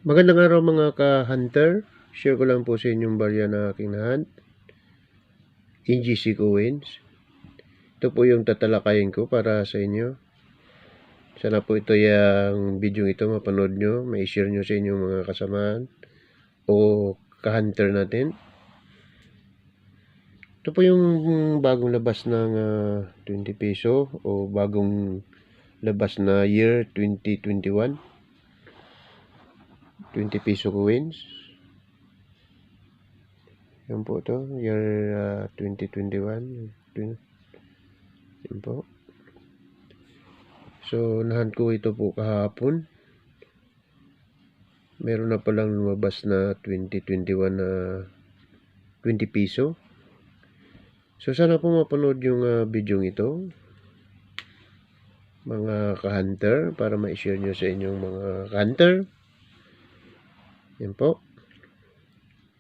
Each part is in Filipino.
Magandang araw mga ka-hunter. Share ko lang po sa inyong barya na aking na-hunt. NGC Coins. Ito po yung tatalakayin ko para sa inyo. Sana po ito yung video ito mapanood nyo. May share nyo sa inyong mga kasamahan o ka-hunter natin. Ito po yung bagong labas ng 20 peso o bagong labas na year 2021. 20 peso coins. Yan po ito, year 2021. Yan po. So, nahunt ko ito po kahapon. Meron na palang lumabas na 2021 na 20 peso. So, sana po mapanood yung video ito, mga ka-hunter, para ma-share nyo sa inyong mga ka-hunter. Yan po.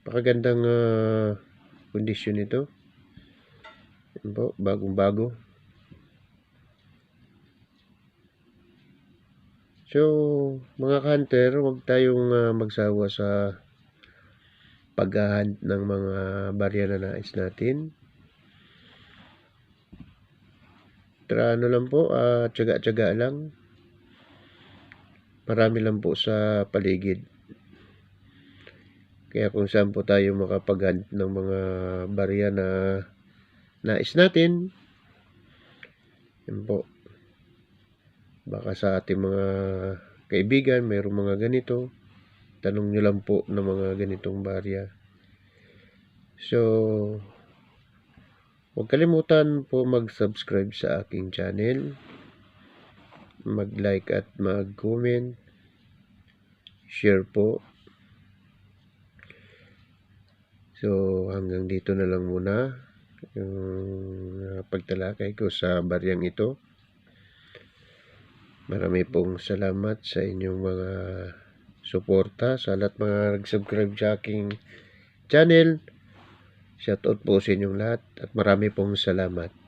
Pakagandang kondisyon ito. Yan po, bagong-bago. So, mga ka-hunter, huwag tayong magsawa sa pag-hunt ng mga barya na nais natin. Tara, ano lang po, tiyaga-tiyaga lang. Marami lang po sa paligid. Kaya kung saan po tayo makapag-hunt ng mga barya na nais natin, yan po. Baka sa ating mga kaibigan, mayroong mga ganito. Tanong nyo lang po ng mga ganitong barya. So, huwag kalimutan po mag-subscribe sa aking channel, mag-like at mag-comment, share po. So, hanggang dito na lang muna yung pagtalakay ko sa baryang ito. Marami pong salamat sa inyong mga suporta, sa lahat mga nag-subscribe sa aking channel. Shoutout po sa inyong lahat at marami pong salamat.